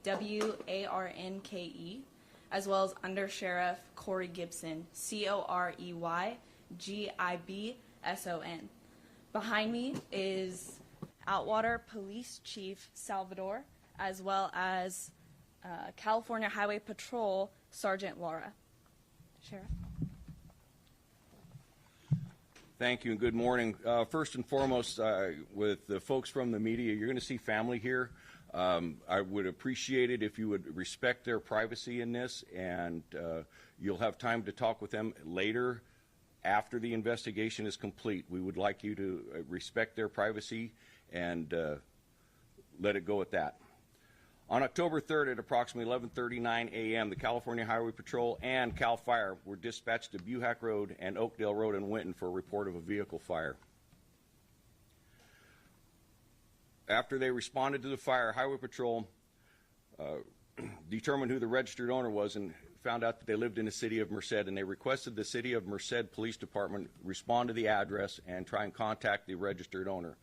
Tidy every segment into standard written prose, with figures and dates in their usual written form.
Warnke, as well as Under Sheriff Corey Gibson, Coreygibson. Behind me is Outwater Police Chief Salvador, as well as California Highway Patrol Sergeant Laura. Sheriff. Thank you and good morning. First and foremost, with the folks from the media, you're going to see family here. I would appreciate it if you would respect their privacy in this, and you'll have time to talk with them later after the investigation is complete. We would like you to respect their privacy and let it go at that. On October 3rd at approximately 11:39 a.m., the California Highway Patrol and CAL FIRE were dispatched to Buhack Road and Oakdale Road in Winton for a report of a vehicle fire. After they responded to the fire, Highway Patrol determined who the registered owner was and found out that they lived in the city of Merced, and they requested the city of Merced Police Department respond to the address and try and contact the registered owner.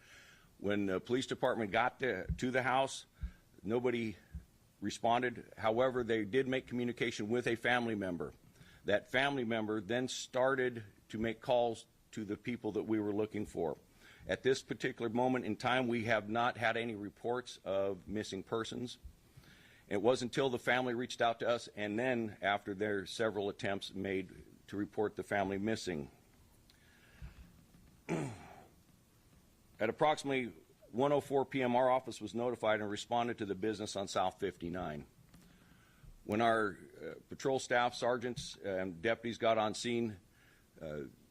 When the police department got to the house, nobody responded. However, they did make communication with a family member. That family member then started to make calls to the people that we were looking for. At this particular moment in time, we have not had any reports of missing persons. It wasn't until the family reached out to us, and then after their several attempts made to report the family missing. At approximately 1:04 p.m., our office was notified and responded to the business on South 59. When our patrol staff, sergeants, and deputies got on scene,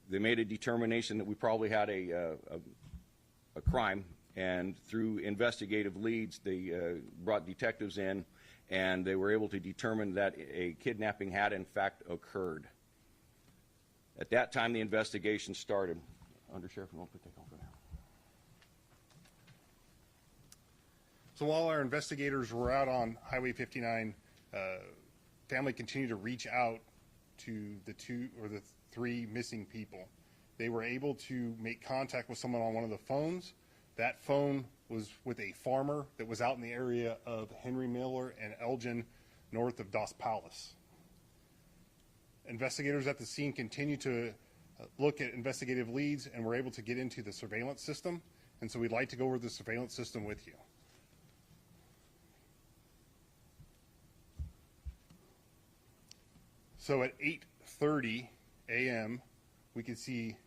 they made a determination that we probably had a crime, and through investigative leads, they brought detectives in, and they were able to determine that a kidnapping had in fact occurred. At that time, the investigation started. Under Sheriff, you want to take over now? So while our investigators were out on Highway 59, family continued to reach out to the three missing people. They were able to make contact with someone on one of the phones. That phone was with a farmer that was out in the area of Henry Miller and Elgin, north of Dos Palace. Investigators at the scene continued to look at investigative leads and were able to get into the surveillance system. And so we'd like to go over the surveillance system with you. So at 8:30 a.m., we could see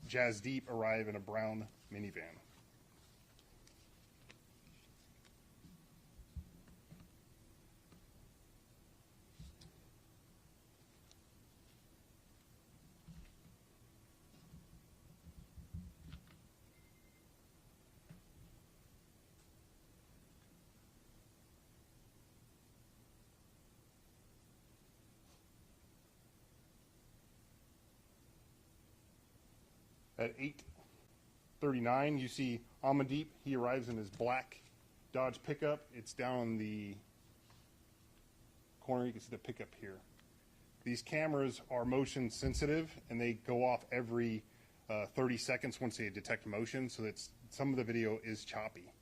Jasdeep arrive in a brown minivan. At 8:39, you see Amandeep. He arrives in his black Dodge pickup. It's down on the corner. You can see the pickup here. These cameras are motion sensitive, and they go off every 30 seconds once they detect motion, so that some of the video is choppy.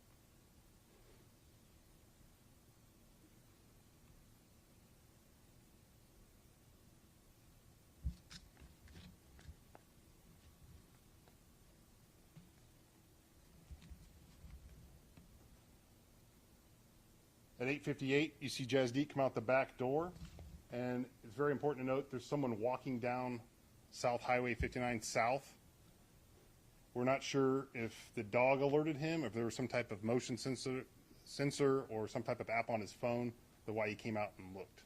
At 8:58, you see Jasdeep come out the back door, and it's very important to note there's someone walking down South Highway 59 South. We're not sure if the dog alerted him, if there was some type of motion sensor or some type of app on his phone, that's why he came out and looked.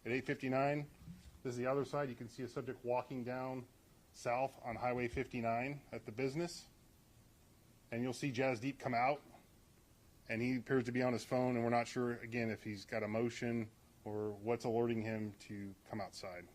At 8:59, this is the other side. You can see a subject walking down south on Highway 59 at the business. And you'll see Jasdeep come out, and he appears to be on his phone, and we're not sure, again, if he's got a motion or what's alerting him to come outside.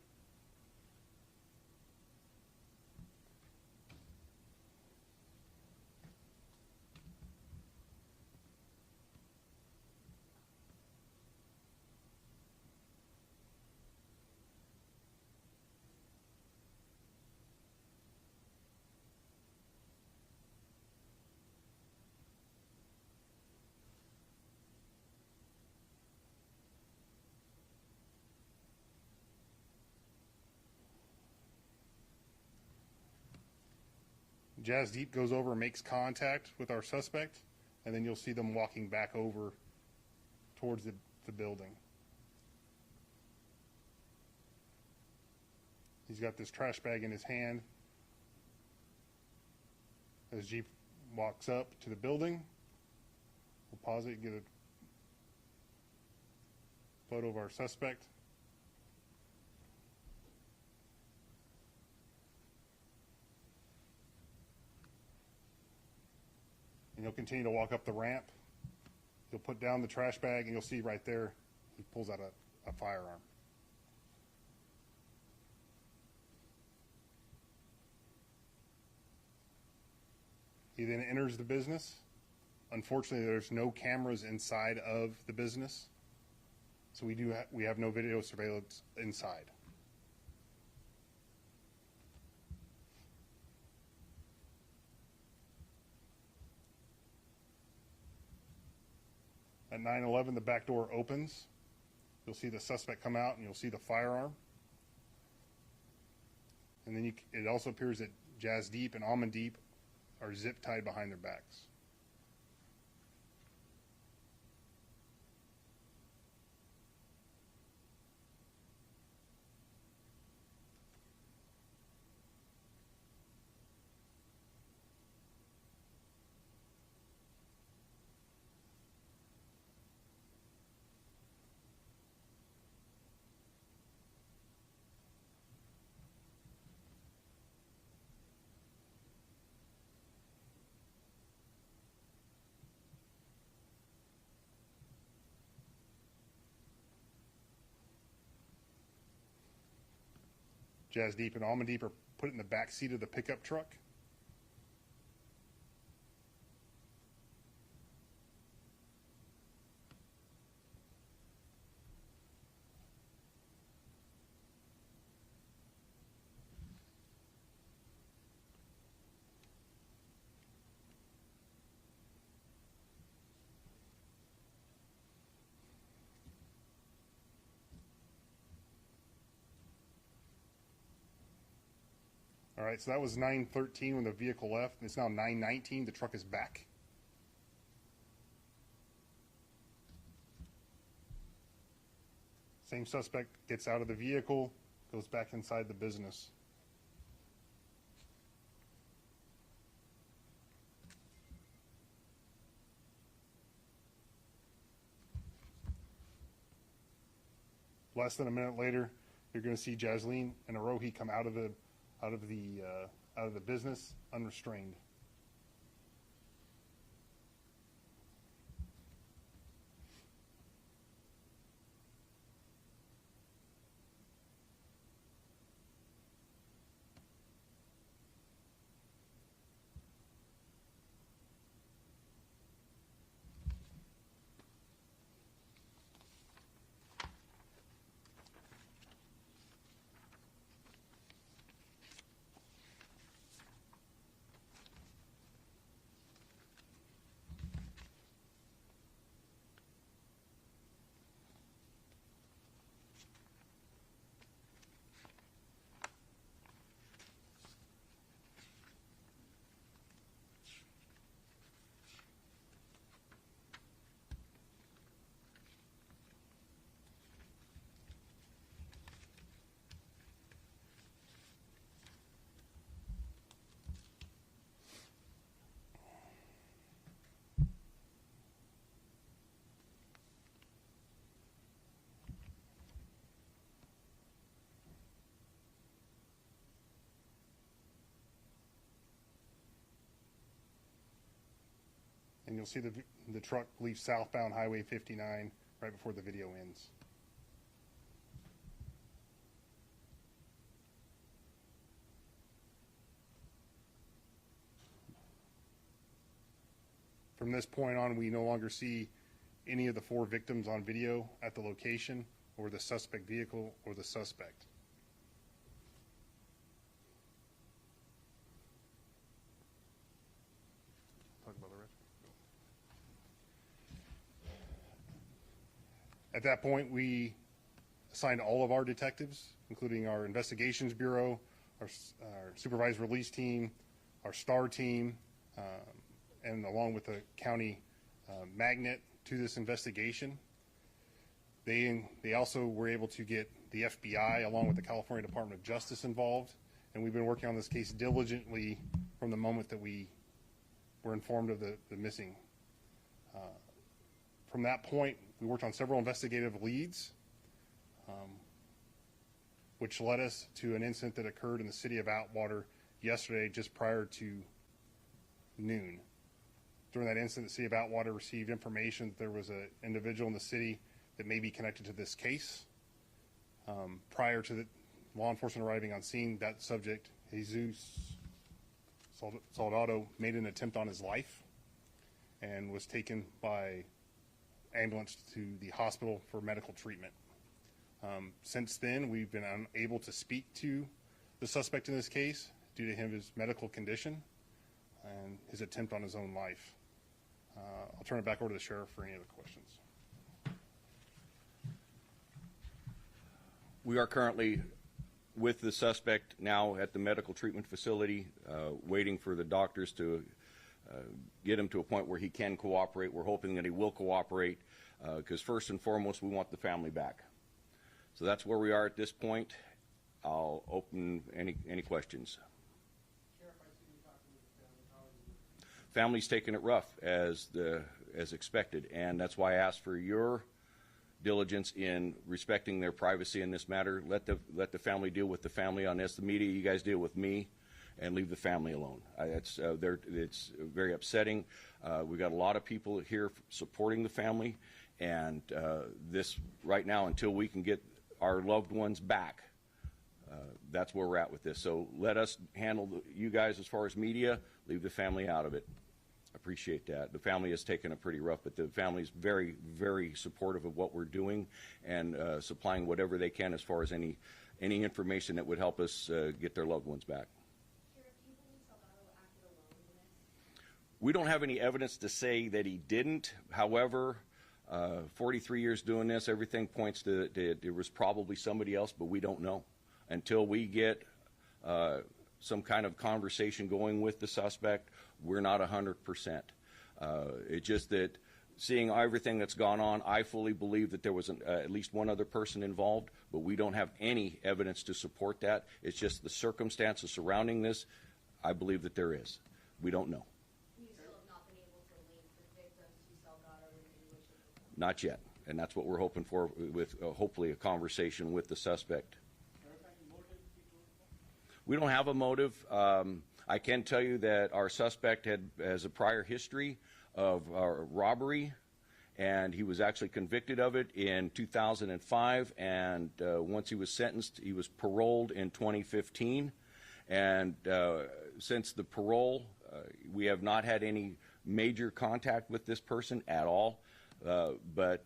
Jasdeep goes over and makes contact with our suspect, and then you'll see them walking back over towards the building. He's got this trash bag in his hand. As Jeep walks up to the building, we'll pause it and get a photo of our suspect. And he'll continue to walk up the ramp. He'll put down the trash bag, and you'll see right there, he pulls out a firearm. He then enters the business. Unfortunately, there's no cameras inside of the business, so we have no video surveillance inside. At 9/11, the back door opens. You'll see the suspect come out, and you'll see the firearm. And then it also appears that Jasdeep and Amandeep are zip tied behind their backs. Jasdeep and Amandeep are put in the back seat of the pickup truck. All right, so that was 9:13 when the vehicle left. It's now 9:19. The truck is back. Same suspect gets out of the vehicle, goes back inside the business. Less than a minute later, you're going to see Jasleen and Arohi come out of the business unrestrained. And you'll see the truck leave southbound Highway 59 right before the video ends. From this point on, we no longer see any of the 4 victims on video at the location, or the suspect vehicle, or the suspect. Talk about the rest. At that point, we assigned all of our detectives, including our investigations bureau, our supervised release team, our STAR team, and along with the county magnet to this investigation. They also were able to get the FBI along with the California Department of Justice involved, and we've been working on this case diligently from the moment that we were informed of the missing. From that point, we worked on several investigative leads, which led us to an incident that occurred in the city of Atwater yesterday, just prior to noon. During that incident, the city of Atwater received information that there was an individual in the city that may be connected to this case. Prior to the law enforcement arriving on scene, that subject, Jesus Soldado, made an attempt on his life and was taken by ambulance to the hospital for medical treatment. Since then, we've been unable to speak to the suspect in this case due to his medical condition and his attempt on his own life. I'll turn it back over to the sheriff for any other questions. We are currently with the suspect now at the medical treatment facility, waiting for the doctors to get him to a point where he can cooperate. We're hoping that he will cooperate, because first and foremost, we want the family back. So that's where we are at this point. I'll open any questions. Sheriff, I see you talking to the family. How is it? Family's taking it rough as expected, and that's why I asked for your diligence in respecting their privacy in this matter. Let the family deal with the family on this. The media, you guys deal with me, and leave the family alone. It's very upsetting. We've got a lot of people here supporting the family, and this right now, until we can get our loved ones back, that's where we're at with this. So let us handle you guys as far as media. Leave the family out of it. Appreciate that. The family has taken it pretty rough, but the family is very, very supportive of what we're doing and supplying whatever they can as far as any information that would help us get their loved ones back. Sheriff, do you believe Soldado acted alone in this? We don't have any evidence to say that he didn't. However, 43 years doing this, everything points to it was probably somebody else, but we don't know until we get some kind of conversation going with the suspect. We're not 100%. It's just that seeing everything that's gone on, I fully believe that there was at least one other person involved, but we don't have any evidence to support that. It's just the circumstances surrounding this. I believe that there is. We don't know. You still have not been able to link the victims to Soldado in any way, shape, or form? Not yet, and that's what we're hoping for with hopefully a conversation with the suspect. Sheriff, any motive people? We don't have a motive. I can tell you that our suspect has a prior history of robbery, and he was actually convicted of it in 2005, and once he was sentenced, he was paroled in 2015. And since the parole, we have not had any major contact with this person at all, but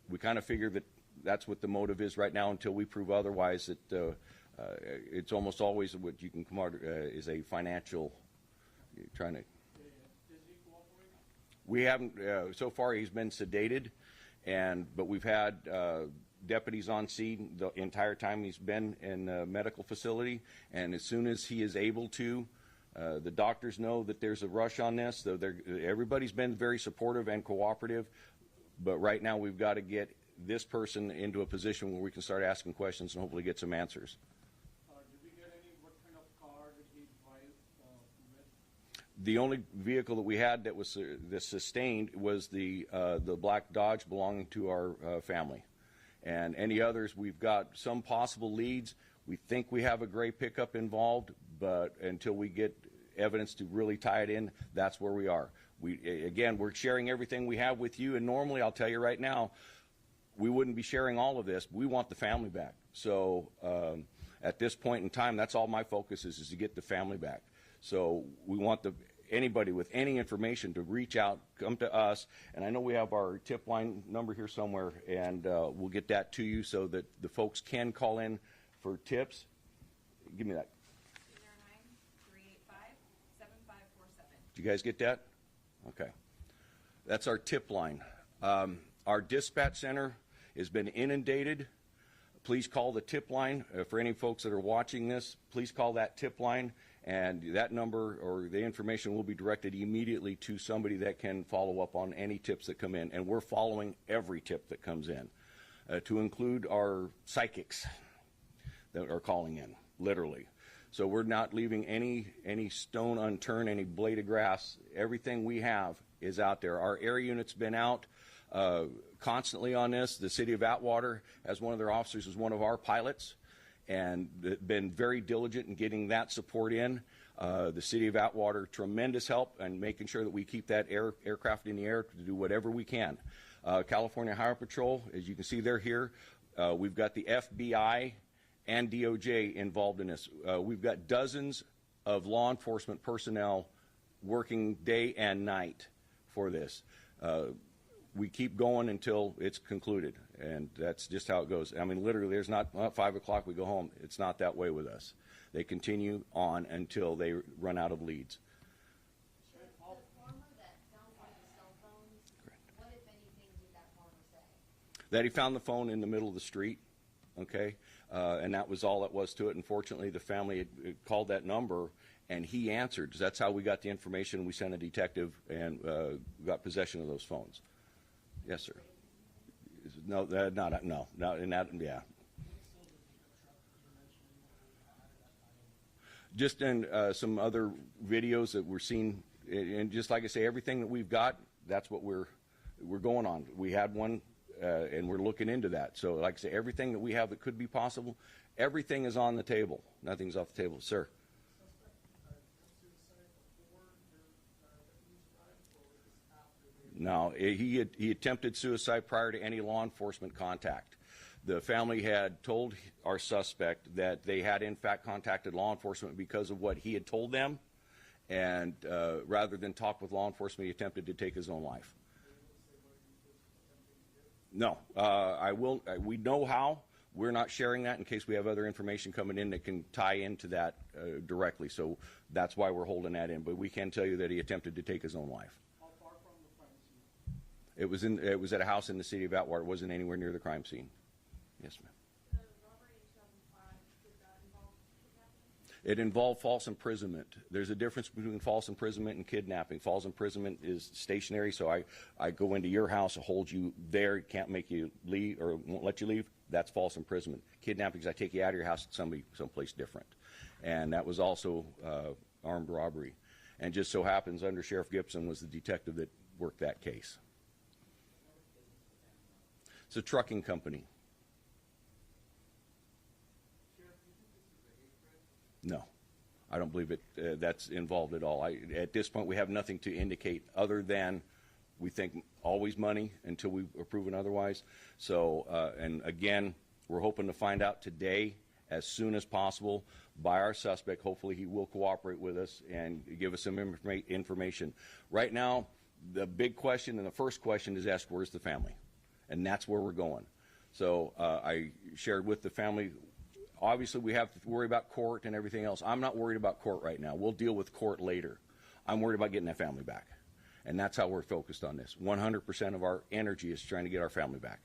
we kind of figure that that's what the motive is right now until we prove otherwise. That it's almost always what you can come out is a financial, trying to. Is he cooperating? We haven't, so far he's been sedated, but we've had deputies on scene the entire time he's been in the medical facility, and as soon as he is able to, the doctors know that there's a rush on this. So everybody's been very supportive and cooperative, but right now we've got to get this person into a position where we can start asking questions and hopefully get some answers. Did we get any, what kind of car did he drive with? The only vehicle that we had that was sustained was the black Dodge belonging to our family. And any others, we've got some possible leads. We think we have a gray pickup involved, but until we get evidence to really tie it in, that's where we are. Again, we're sharing everything we have with you, and normally, I'll tell you right now, we wouldn't be sharing all of this. We want the family back. So at this point in time, that's all my focus is to get the family back. So we want anybody with any information to reach out, come to us, and I know we have our tip line number here somewhere, and we'll get that to you so that the folks can call in for tips. Give me that. 209-385-7547. Do you guys get that? Okay. That's our tip line. Our dispatch center has been inundated Please call the tip line. For any folks that are watching this, please call that tip line, and that number or the information will be directed immediately to somebody that can follow up on any tips that come in. And we're following every tip that comes in, to include our psychics that are calling in, literally. So we're not leaving any stone unturned, any blade of grass. Everything we have is out there. Our air unit's been out constantly on this. The city of Atwater has one of their officers as one of our pilots, and been very diligent in getting that support in. The city of Atwater, tremendous help in making sure that we keep that aircraft in the air to do whatever we can. California Highway Patrol, as you can see, they're here. We've got the FBI and DOJ involved in this. We've got dozens of law enforcement personnel working day and night for this. We keep going until it's concluded, and that's just how it goes. I mean, literally, there's not 5 o'clock we go home. It's not that way with us. They continue on until they run out of leads. The farmer that found one of the cell phones, what, if anything, did that farmer say? That he found the phone in the middle of the street, okay? And that was all that was to it. Unfortunately, the family had called that number, and he answered. That's how we got the information. We sent a detective and got possession of those phones. Yes, sir. No, yeah. Just in some other videos that we're seeing, and just like I say, everything that we've got, that's what we're going on. We had one, and we're looking into that. So, like I say, everything that we have that could be possible, everything is on the table. Nothing's off the table, sir. No, he attempted suicide prior to any law enforcement contact. The family had told our suspect that they had in fact contacted law enforcement because of what he had told them, and rather than talk with law enforcement, he attempted to take his own life. No, we know how. We're not sharing that in case we have other information coming in that can tie into that directly. So that's why we're holding that in. But we can tell you that he attempted to take his own life. How far from the crime scene? It was at a house in the city of Atwater. It wasn't anywhere near the crime scene. Yes, ma'am. The robbery in 2005, did that involve kidnapping? It involved false imprisonment. There's a difference between false imprisonment and kidnapping. False imprisonment is stationary, so I go into your house, hold you there, can't make you leave or won't let you leave. That's false imprisonment. Kidnapping is I take you out of your house to someplace different. And that was also armed robbery. And just so happens Under Sheriff Gibson was the detective that worked that case. It's a trucking company. No, I don't believe that's involved at all. At this point, we have nothing to indicate other than we think always money until we are proven otherwise. So, and again, we're hoping to find out today as soon as possible by our suspect. Hopefully he will cooperate with us and give us some information. Right now, the big question and the first question is asked, where's the family? And that's where we're going. So I shared with the family, obviously we have to worry about court and everything else. I'm not worried about court right now. We'll deal with court later. I'm worried about getting that family back. And that's how we're focused on this. 100% of our energy is trying to get our family back.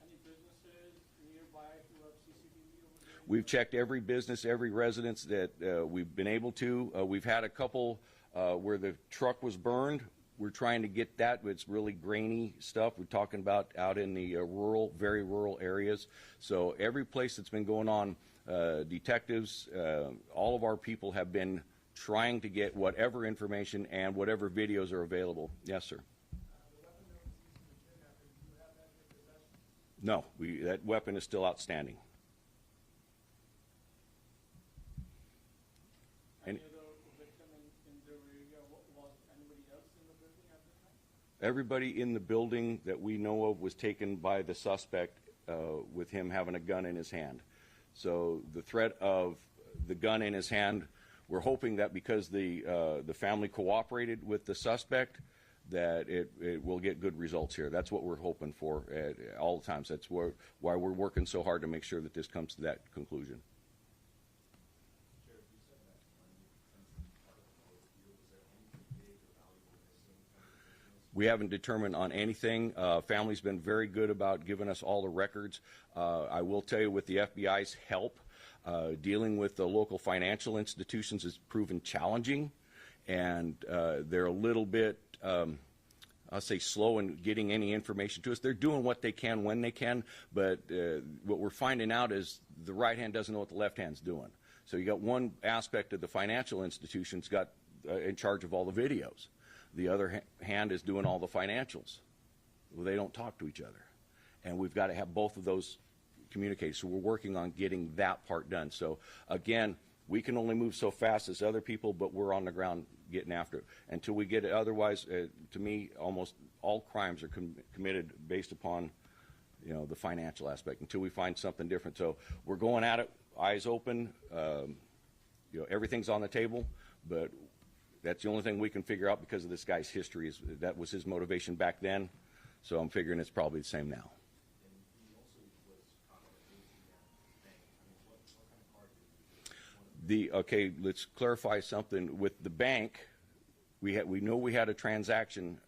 Any businesses nearby who have CCTV over there? We've checked every business, every residence that we've been able to. We've had a couple where the truck was burned. We're trying to get that. It's really grainy stuff. We're talking about out in the rural, very rural areas. So every place that's been going on, detectives, all of our people have been trying to get whatever information and whatever videos are available. Yes, sir. No, that weapon is still outstanding. Any other victim in the area? Was anybody else in the building at the time? Everybody in the building that we know of was taken by the suspect with him having a gun in his hand. So the threat of the gun in his hand, we're hoping that because the family cooperated with the suspect, that it will get good results here. That's what we're hoping for at all the times. That's why we're working so hard to make sure that this comes to that conclusion. We haven't determined on anything. Family's been very good about giving us all the records. I will tell you, with the FBI's help, dealing with the local financial institutions has proven challenging, and they're a little bit, I'll say, slow in getting any information to us. They're doing what they can when they can, but what we're finding out is the right hand doesn't know what the left hand's doing. So you got one aspect of the financial institutions got in charge of all the videos. The other hand is doing all the financials. Well, they don't talk to each other. And we've got to have both of those communicate. So we're working on getting that part done. So again, we can only move so fast as other people, but we're on the ground getting after it. Until we get it, otherwise, to me, almost all crimes are committed based upon, you know, the financial aspect, until we find something different. So we're going at it, eyes open. You know, everything's on the table, but that's the only thing we can figure out because of this guy's history. Is that was his motivation back then, so I'm figuring it's probably the same now. Okay, let's clarify something. With the bank, we know we had a transaction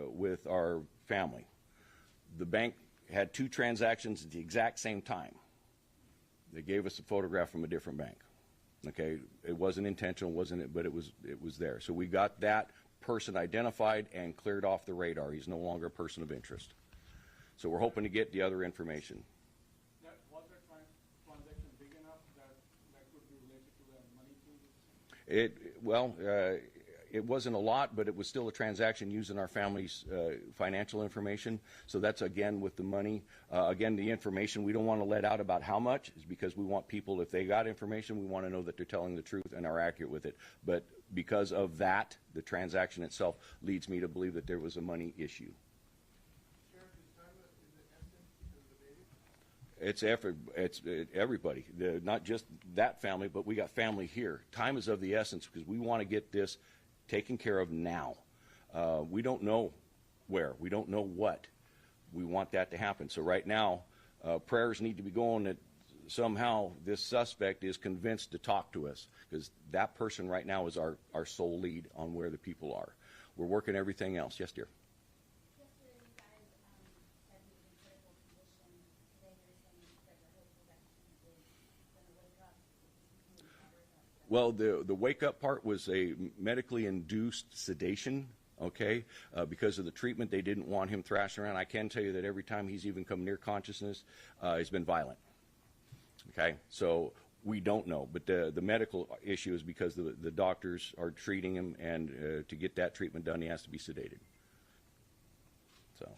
with our family. The bank had two transactions at the exact same time. They gave us a photograph from a different bank. Okay, it wasn't intentional, wasn't it? But it was there. So we got that person identified and cleared off the radar. He's no longer a person of interest. So we're hoping to get the other information. Was that transaction big enough that could be related to the money changes? It wasn't a lot, but it was still a transaction using our family's financial information. So that's, again, with the money. Again, the information we don't want to let out about how much is because we want people, if they got information, we want to know that they're telling the truth and are accurate with it. But because of that, the transaction itself leads me to believe that there was a money issue. Sheriff, is time the essence because of the baby? It's everybody, not just that family, but we got family here. Time is of the essence because we want to get this taken care of now. We don't know where. We don't know what. We want that to happen. So right now, prayers need to be going that somehow this suspect is convinced to talk to us, because that person right now is our sole lead on where the people are. We're working everything else. Yes, dear? Yesterday, you guys said he was in critical condition. Today, you're saying that you're hopeful that he is going to wake up. Well, the wake-up part was a medically induced sedation, okay? Because of the treatment, they didn't want him thrashing around. I can tell you that every time he's even come near consciousness, he's been violent, okay? So we don't know, but the medical issue is because the doctors are treating him, and to get that treatment done, he has to be sedated. So,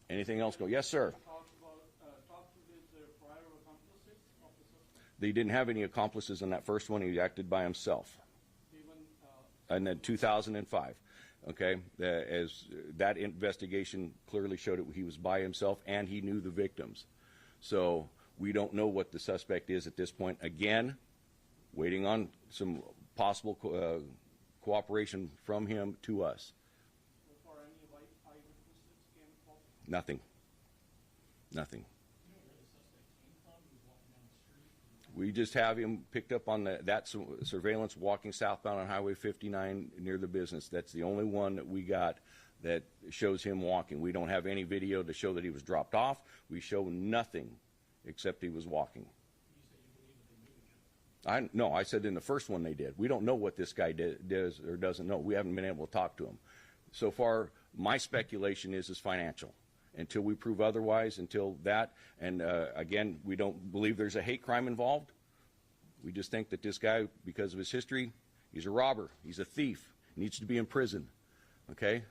anything else go? Yes, sir. Talk to his prior accomplices of the suspect. They didn't have any accomplices in that first one. He acted by himself. Even And then 2005, okay, as that investigation clearly showed it, he was by himself and he knew the victims. So we don't know what the suspect is at this point. Again, waiting on some possible cooperation from him to us. so far, any eyewitnesses came forward? Nothing. Nothing. We just have him picked up on that surveillance walking southbound on Highway 59 near the business. That's the only one that we got that shows him walking. We don't have any video to show that he was dropped off. We show nothing except he was walking. No, I said in the first one they did. We don't know what this guy does or doesn't know. We haven't been able to talk to him. So far, my speculation is financial. Until we prove otherwise, until that, and again, we don't believe there's a hate crime involved. We just think that this guy, because of his history, he's a robber, he's a thief, needs to be in prison, okay?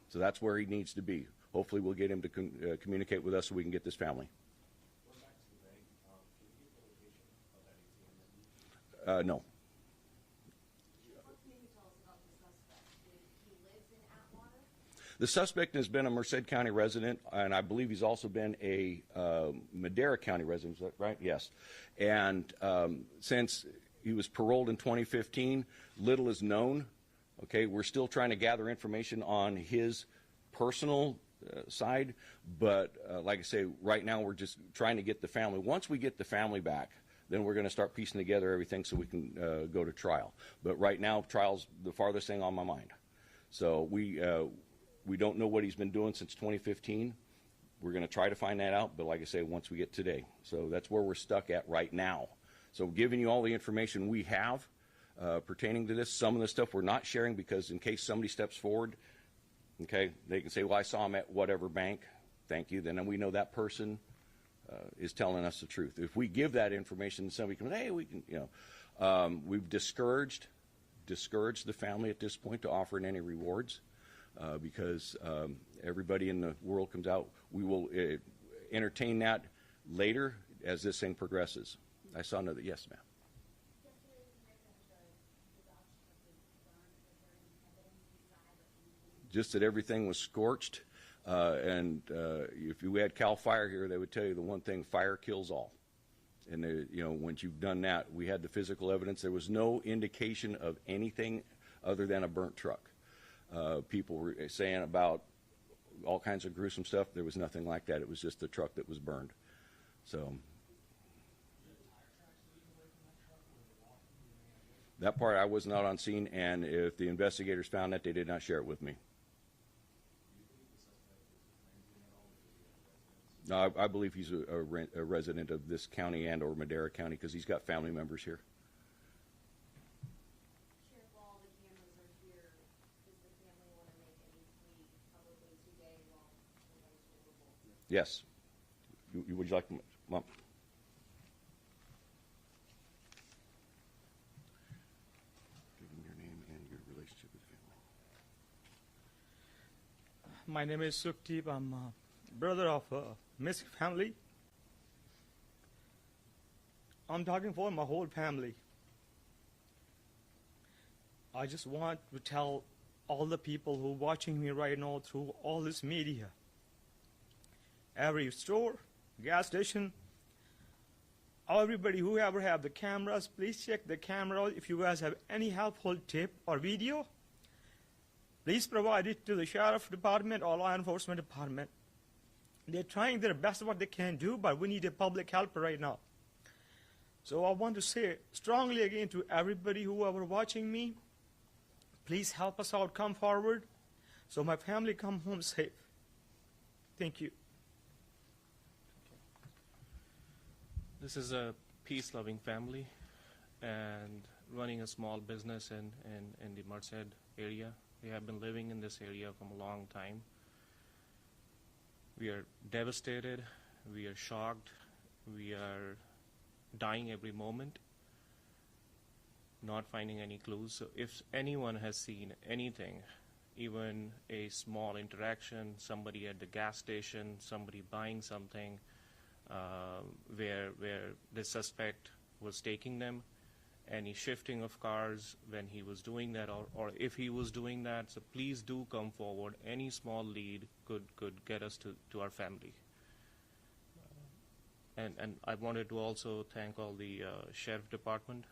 So that's where he needs to be. Hopefully we'll get him to communicate with us so we can get this family. No. The suspect has been a Merced County resident, and I believe he's also been a Madera County resident. Is that right? Yes. And since he was paroled in 2015, little is known. Okay, we're still trying to gather information on his personal side, but like I say, right now we're just trying to get the family. Once we get the family back, then we're going to start piecing together everything so we can go to trial. But right now, trial's the farthest thing on my mind. So We don't know what he's been doing since 2015. We're going to try to find that out, but like I say, once we get today. So that's where we're stuck at right now. So giving you all the information we have pertaining to this, some of the stuff we're not sharing because in case somebody steps forward, okay, they can say, well, I saw him at whatever bank. Thank you. Then we know that person is telling us the truth. If we give that information, somebody can, hey, we can, we've discouraged the family at this point to offering any rewards because everybody in the world comes out. We will entertain that later as this thing progresses. I saw another, yes, ma'am. Yesterday, you read that the Dodge truck was burned. Was there any evidence inside or anything? Just that everything was scorched. And if you had CAL FIRE here, they would tell you the one thing, fire kills all. And, once you've done that, we had the physical evidence. There was no indication of anything other than a burnt truck. People were saying about all kinds of gruesome stuff. There was nothing like that. It was just the truck that was burned. So that part I was not on scene, and if the investigators found that, they did not share it with me. No, I believe he's a resident of this county and or Madera County because he's got family members here. Sheriff, while the cameras are here, does the family want to make any plea publicly today while everybody's available? Yes. Would you like, Mom? Give him your name and your relationship with the family. My name is Sukhdeep. I'm a brother of a missing family. I'm talking for my whole family. I just want to tell all the people who are watching me right now through all this media. Every store, gas station, everybody who ever have the cameras, please check the camera. If you guys have any helpful tip or video, please provide it to the sheriff department or law enforcement department. They're trying their best what they can do, but we need a public help right now. So I want to say strongly again to everybody who ever watching me, please help us out, come forward, so my family come home safe. Thank you. This is a peace-loving family and running a small business in the Merced area. We have been living in this area for a long time. We are devastated, we are shocked, we are dying every moment, not finding any clues. So if anyone has seen anything, even a small interaction, somebody at the gas station, somebody buying something, where the suspect was taking them, any shifting of cars when he was doing that, or if he was doing that, so please do come forward. Any small lead could get us to our family. And I wanted to also thank all the sheriff department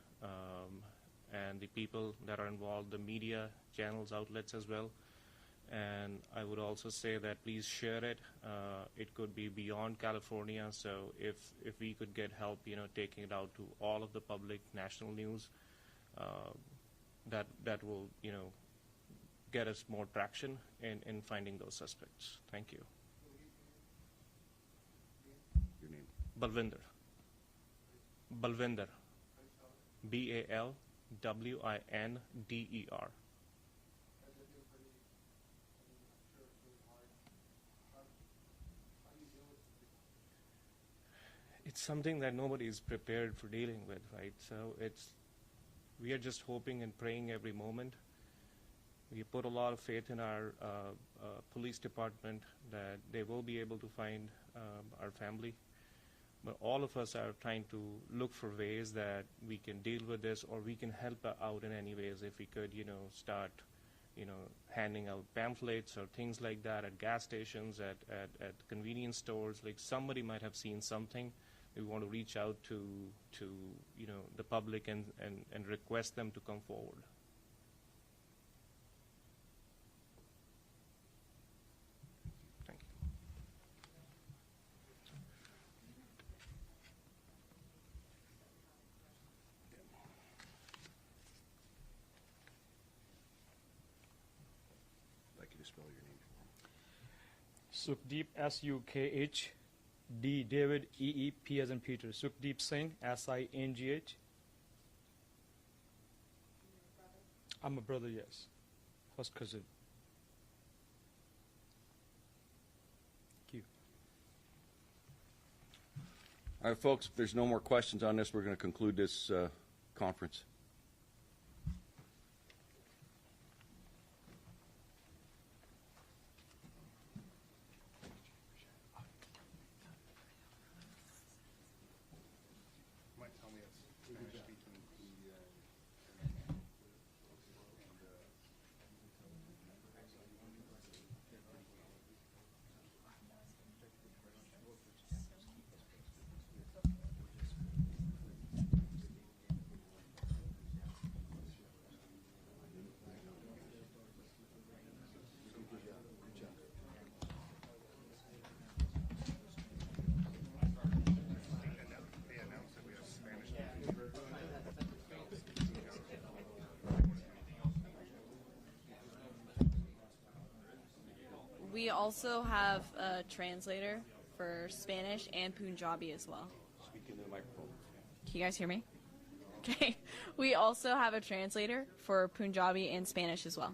and the people that are involved, the media channels, outlets as well. And I would also say that please share it. It could be beyond California, so if we could get help, taking it out to all of the public, national news, that will, get us more traction in finding those suspects. Thank you. Your name? Balwinder. Balwinder. B-A-L-W-I-N-D-E-R. It's something that nobody is prepared for dealing with, right? So we are just hoping and praying every moment. We put a lot of faith in our police department that they will be able to find our family. But all of us are trying to look for ways that we can deal with this, or we can help out in any ways. If we could, start, handing out pamphlets or things like that at gas stations, at convenience stores. Like somebody might have seen something. We want to reach out to the public and request them to come forward. Thank you. I'd like you to spell your name for him. Sukhdeep, S-U-K-H-D, David, E-E, P as in Peter. Sukhdeep Singh, S-I-N-G-H. I'm a brother, yes. First cousin. Thank you. All right, folks, if there's no more questions on this, we're going to conclude this conference. Might tell me it's Spanish speaking. They announced that we have Spanish. We also have a translator for Spanish and Punjabi as well. Speak into the microphone. Can you guys hear me? Okay. We also have a translator for Punjabi and Spanish as well.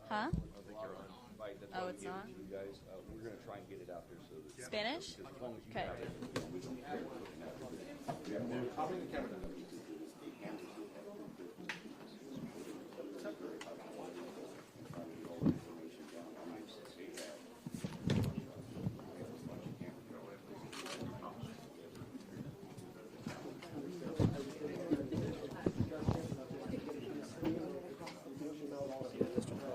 Huh? Oh, it's not? You guys, we're going to try and get it out there so that Spanish? as long as you Okay. have it, we don't.